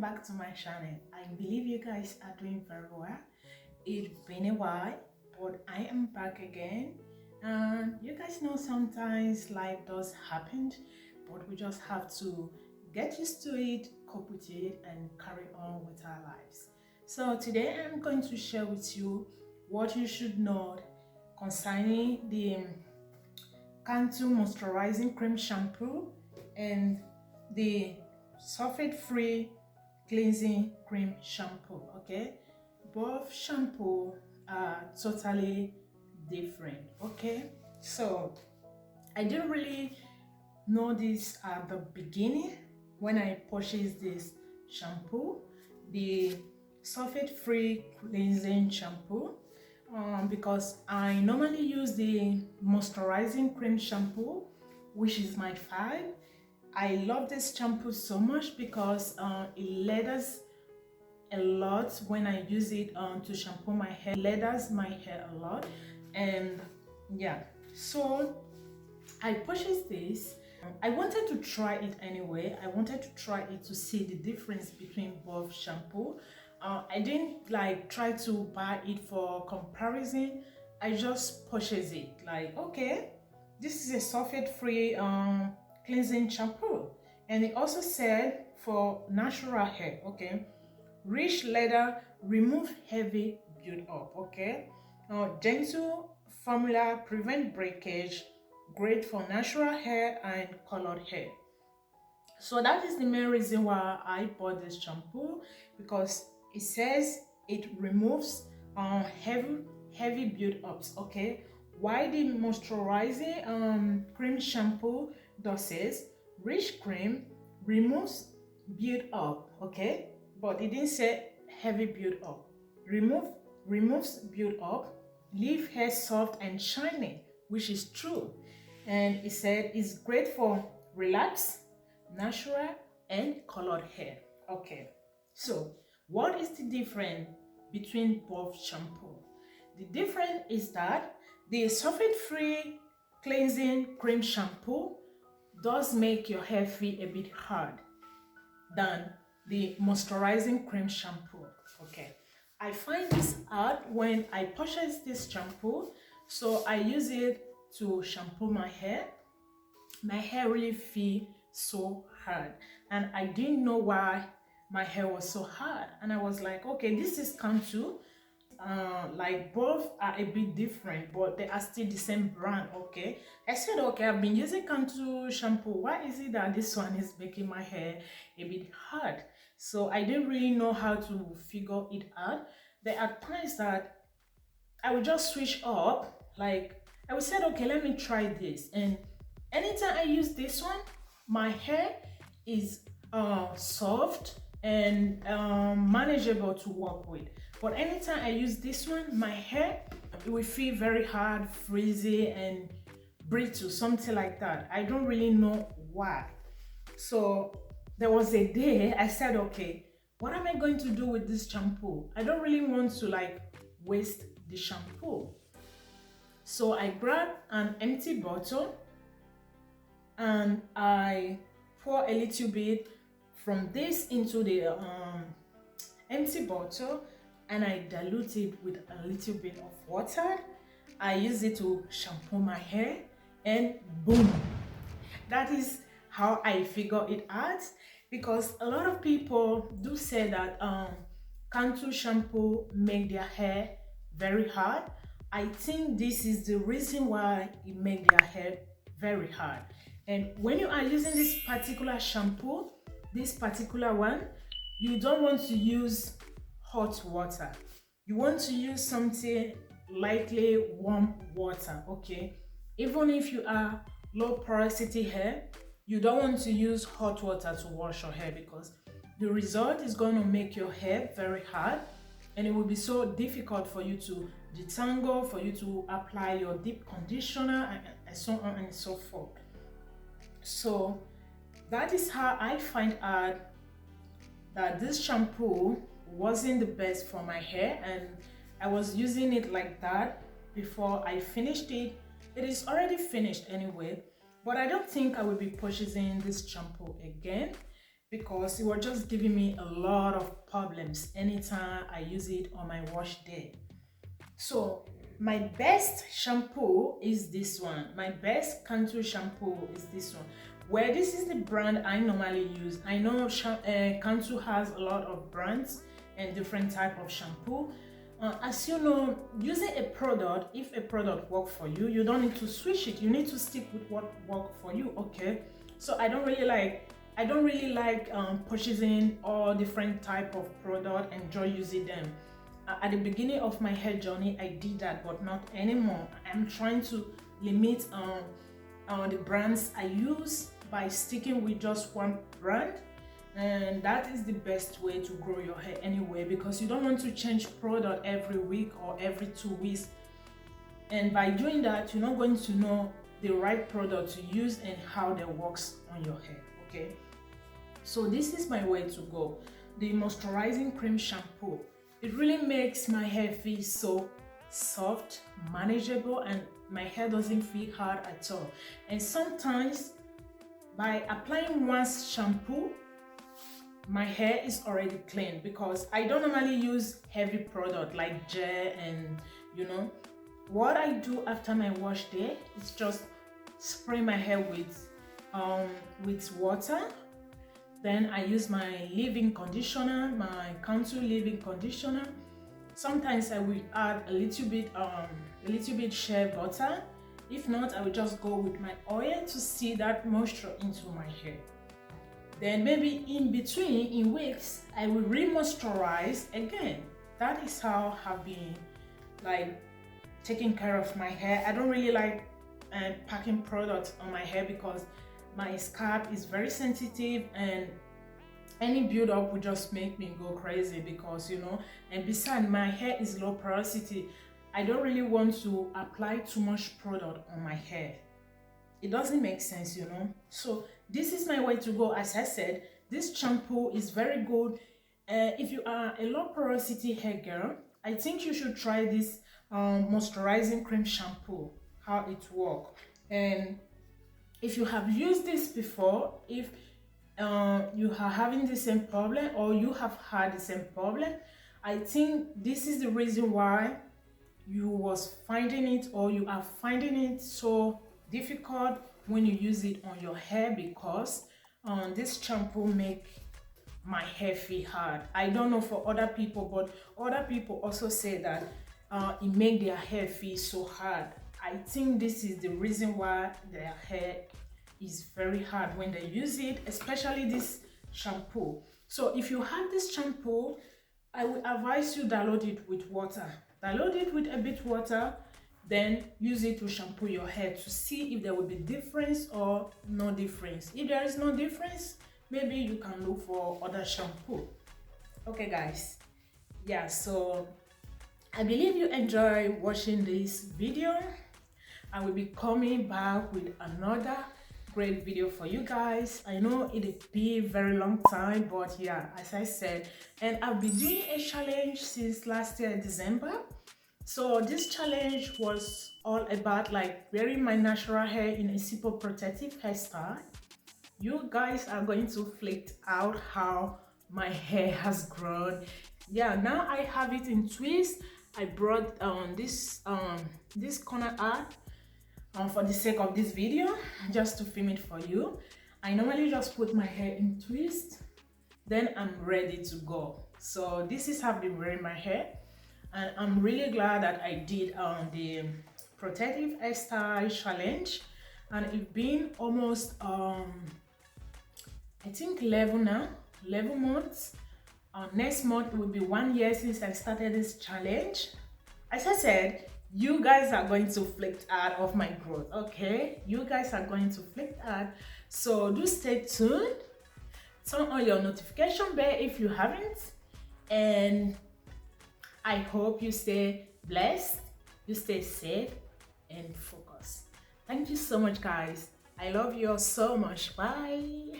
back to my channel. I believe you guys are doing very well. It's been a while, but I am back again. And you guys know sometimes life does happen, but we just have to get used to it, cope with it, and carry on with our lives. So today I'm going to share with you what you should know concerning the Cantu Moisturizing Cream Shampoo and the sulfate-free Cleansing Cream Shampoo. Okay, both shampoo are totally different. Okay, so I didn't really know this at the beginning when I purchased this shampoo, the sulfate-free cleansing shampoo, because I normally use the moisturizing cream shampoo, which is my fave. I love this shampoo so much because it lathers a lot when I use it to shampoo my hair. It lathers my hair a lot, and yeah, so I purchased this. I wanted to try it anyway. I wanted to try it to see the difference between both shampoo. I didn't like try to buy it for comparison. I just purchased it like, okay, this is a sulfate-free cleansing shampoo, and it also said for natural hair. Okay, rich lather, remove heavy build up. Okay, gentle formula, prevent breakage, great for natural hair and colored hair. So that is the main reason why I bought this shampoo, because it says it removes heavy build-ups. Okay, why the moisturizing cream shampoo does says rich cream removes build-up. Okay, but it didn't say heavy build-up. Removes build-up, leave hair soft and shiny, which is true. And it said it's great for relaxed, natural and colored hair. Okay, so what is the difference between both shampoo? The difference is that the sulfate-free cleansing cream shampoo does make your hair feel a bit hard than the moisturizing cream shampoo. Okay, I find this hard when I purchase this shampoo, so I use it to shampoo my hair. My hair really feel so hard, and I didn't know why my hair was so hard. And I was like, okay, this is Cantu. Like both are a bit different, but they are still the same brand. Okay, I said, okay, I've been using Cantu shampoo. Why is it that this one is making my hair a bit hard? So I didn't really know how to figure it out. There are times that I would just switch up. Like I would say, okay, let me try this, and anytime I use this one, my hair is soft and manageable to work with. But anytime I use this one, my hair, it will feel very hard, frizzy and brittle, something like that. I don't really know why. So there was a day I said, okay, what am I going to do with this shampoo? I don't really want to like waste the shampoo. So I grabbed an empty bottle and I pour a little bit from this into the empty bottle, and I dilute it with a little bit of water. I use it to shampoo my hair, and boom, that is how I figure it out. Because a lot of people do say that Cantu shampoo make their hair very hard. I think this is the reason why it make their hair very hard. And when you are using this particular shampoo, this particular one, you don't want to use hot water. You want to use something lightly warm water. Okay, even if you are low porosity hair, you don't want to use hot water to wash your hair, because the result is going to make your hair very hard, and it will be so difficult for you to detangle, for you to apply your deep conditioner, and so on and so forth. So that is how I find out that this shampoo wasn't the best for my hair, and I was using it like that before I finished it. It is already finished anyway, but I don't think I will be purchasing this shampoo again, because it was just giving me a lot of problems anytime I use it on my wash day. So my best shampoo is this one. My best Cantu shampoo is this one. Where this is the brand I normally use. I know Cantu has a lot of brands and different type of shampoo. As you know, using a product, if a product works for you, you don't need to switch it. You need to stick with what works for you. Okay. So I don't really like purchasing all different type of product, enjoy using them. At the beginning of my hair journey, I did that, but not anymore. I'm trying to limit the brands I use by sticking with just one brand, and that is the best way to grow your hair anyway, because you don't want to change product every week or every 2 weeks, and by doing that, you're not going to know the right product to use and how they works on your hair. Okay, so this is my way to go. The Moisturizing Cream Shampoo. It really makes my hair feel so soft, manageable, and my hair doesn't feel hard at all. And sometimes by applying one shampoo, my hair is already clean, because I don't normally use heavy product like gel, and what I do after my wash day is just spray my hair with water. Then I use my leave-in conditioner, my Cantu leave-in conditioner. Sometimes I will add a little bit shea butter. If not, I will just go with my oil to see that moisture into my hair. Then maybe in between, in weeks, I will re-moisturize again. That is how I've been taking care of my hair. I don't really like packing products on my hair, because my scalp is very sensitive, and any build-up will just make me go crazy, because and besides, my hair is low porosity. I don't really want to apply too much product on my hair. It doesn't make sense, So this is my way to go. As I said, this shampoo is very good. If you are a low porosity hair girl, I think you should try this Moisturizing Cream Shampoo, how it works. And if you have used this before, if you are having the same problem, or you have had the same problem, I think this is the reason why you was finding it, or you are finding it so difficult when you use it on your hair, because this shampoo make my hair feel hard. I don't know for other people, but other people also say that it make their hair feel so hard. I think this is the reason why their hair is very hard when they use it, especially this shampoo. So if you have this shampoo, I would advise you dilute it with water. Dilute it with a bit water, then use it to shampoo your hair to see if there will be difference or no difference. If there is no difference, maybe you can look for other shampoo. Okay guys, yeah, so I believe you enjoy watching this video. I will be coming back with another great video for you guys. I know it'll be a very long time, but yeah, as I said, and I've been doing a challenge since last year December. So this challenge was all about wearing my natural hair in a simple protective hairstyle. You guys are going to flip out how my hair has grown. Yeah, now I have it in twists. I brought this corner out for the sake of this video, just to film it for you. I normally just put my hair in twist, then I'm ready to go. So this is how I've been wearing my hair, and I'm really glad that I did the protective hairstyle challenge, and it's been almost I think 11 months. Next month will be 1 year since I started this challenge. As I said, you guys are going to flip out of my growth. Okay, you guys are going to flip out, so do stay tuned. Turn on your notification bell if you haven't, and I hope you stay blessed, you stay safe and focused. Thank you so much guys. I love you all so much. Bye.